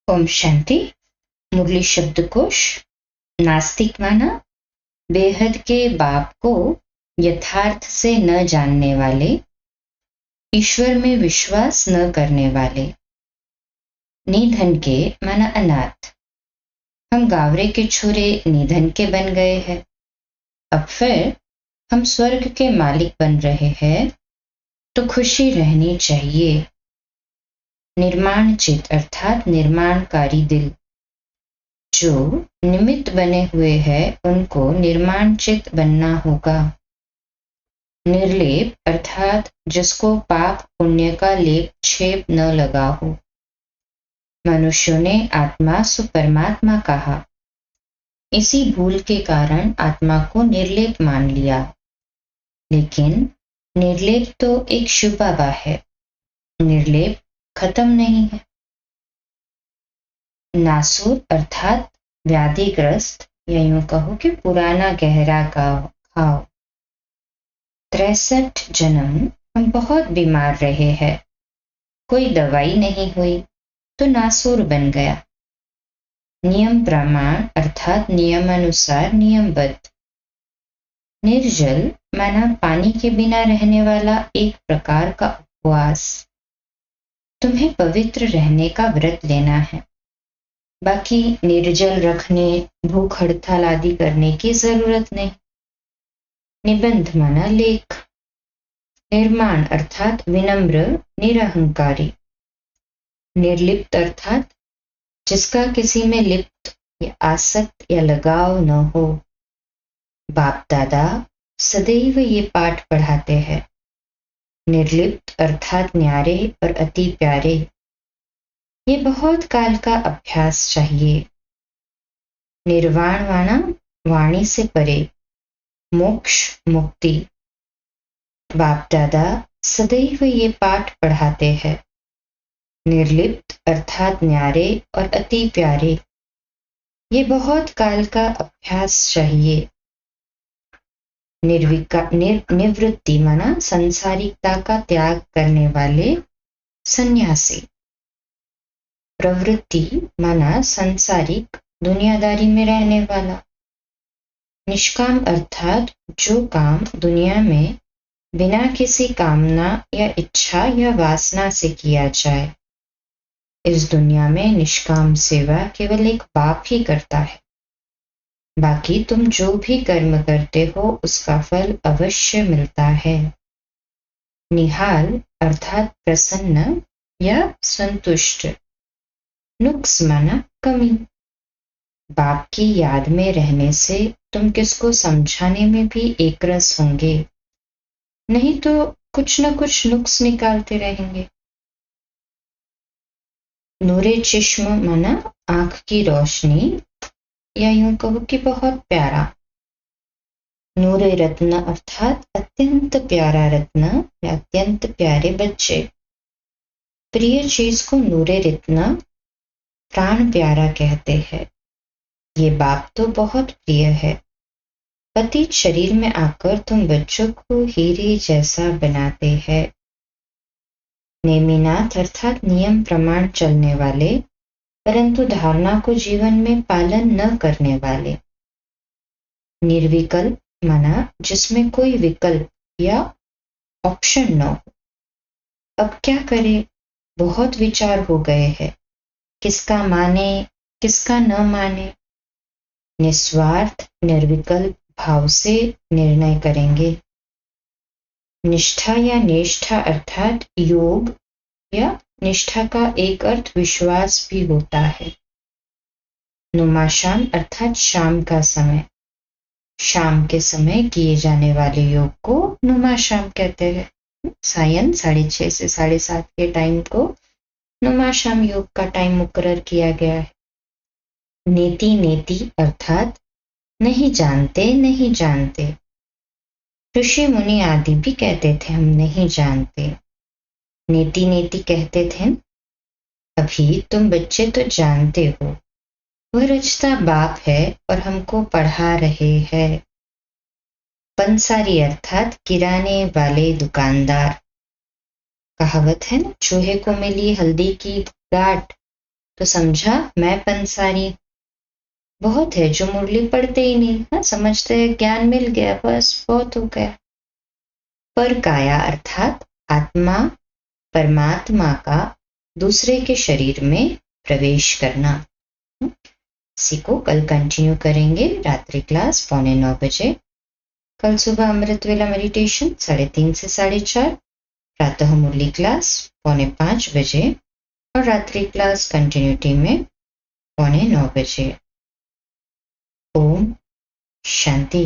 ओम शांति। मुरली शब्दकोश। नास्तिक माना बेहद के बाप को यथार्थ से न जानने वाले, ईश्वर में विश्वास न करने वाले। निधन के माना अनाथ। हम गावरे के छोरे निधन के बन गए हैं। अब फिर हम स्वर्ग के मालिक बन रहे हैं, तो खुशी रहनी चाहिए। निर्माण चित अर्थात निर्माणकारी दिल। जो निमित्त बने हुए हैं उनको निर्माण चित बनना होगा। निर्लेप अर्थात जिसको पाप पुण्य का लेप छेप न लगा हो। मनुष्यों ने आत्मा सु परमात्मा कहा, इसी भूल के कारण आत्मा को निर्लेप मान लिया। लेकिन निर्लेप तो एक शिव बाबा है, निर्लेप खत्म नहीं है। नासूर अर्थात व्याधिग्रस्त, या यूं कहो कि पुराना गहरा घाव। 63 जन्म हम बहुत बीमार रहे हैं, कोई दवाई नहीं हुई तो नासूर बन गया। नियम प्रमाण अर्थात नियमानुसार नियमबद्ध। निर्जल माना पानी के बिना रहने वाला एक प्रकार का उपवास। तुम्हें पवित्र रहने का व्रत लेना है, बाकी निर्जल रखने, भूख हड़ताल आदि करने की जरूरत नहीं। निबंध माना लेख। निर्माण अर्थात विनम्र निरहंकारी। निर्लिप्त अर्थात जिसका किसी में लिप्त या आसक्त या लगाव न हो। बाप दादा सदैव ये पाठ पढ़ाते हैं। निर्लिप्त अर्थात न्यारे और अति प्यारे। ये बहुत काल का अभ्यास चाहिए। निर्वाण वाणा वाणी से परे, मोक्ष मुक्ति। बाप दादा सदैव ये पाठ पढ़ाते हैं। निर्लिप्त अर्थात न्यारे और अति प्यारे। ये बहुत काल का अभ्यास चाहिए। निवृत्ति माना संसारिकता का त्याग करने वाले सन्यासी। प्रवृत्ति माना संसारिक दुनियादारी में रहने वाला। निष्काम अर्थात जो काम दुनिया में बिना किसी कामना या इच्छा या वासना से किया जाए। इस दुनिया में निष्काम सेवा केवल एक बाप ही करता है। बाकी तुम जो भी कर्म करते हो उसका फल अवश्य मिलता है। निहाल अर्थात प्रसन्न या संतुष्ट। नुक्स माना कमी। बाप की याद में रहने से तुम किसको समझाने में भी एकरस होंगे, नहीं तो कुछ न कुछ नुक्स निकालते रहेंगे। नूरे चिश्म माना आंख की रोशनी, या यूं कहो कि बहुत प्यारा। नूरे रत्न अर्थात अत्यंत प्यारा रत्न या अत्यंत प्यारे बच्चे। प्रिय चीज को नूरे रत्न प्राण प्यारा कहते हैं। ये बाप तो बहुत प्रिय है। पतित शरीर में आकर तुम बच्चों को हीरे जैसा बनाते हैं। नेमिनाथ अर्थात नियम प्रमाण चलने वाले, परंतु धारणा को जीवन में पालन न करने वाले। निर्विकल्प माना जिसमें कोई विकल्प या ऑप्शन न हो। अब क्या करें, बहुत विचार हो गए हैं, किसका माने किसका न माने। निस्वार्थ निर्विकल्प भाव से निर्णय करेंगे। निष्ठा या निष्ठा अर्थात योग या निष्ठा का एक अर्थ विश्वास भी होता है। नुमाशाम अर्थात शाम का समय। शाम के समय किए जाने वाले योग को नुमाशाम कहते हैं। सायं 6:30 से 7:30 के टाइम को नुमाशाम योग का टाइम मुकर्रर किया गया है। नेति नेति अर्थात नहीं जानते नहीं जानते। ऋषि मुनि आदि भी कहते थे हम नहीं जानते। नेति नेति कहते थे अभी तुम बच्चे तो जानते हो, वह रचता बाप है और हमको पढ़ा रहे हैं। पंसारी अर्थात किराने वाले दुकानदार। कहावत है ना, चूहे को मिली हल्दी की गांठ तो समझा मैं पंसारी। बहुत है जो मुरली पढ़ते ही नहीं, हाँ समझते हैं ज्ञान मिल गया बस बहुत हो गया। पर काया अर्थात आत्मा परमात्मा का दूसरे के शरीर में प्रवेश करना। इसी को कल कंटिन्यू करेंगे, रात्रि क्लास 8:45 बजे। कल सुबह अमृत वेला मेडिटेशन 3:30 से 4:30, प्रातः मुरली क्लास 4:45 बजे और रात्रि क्लास कंटिन्यूटी में 8:45 बजे। ओम शांति।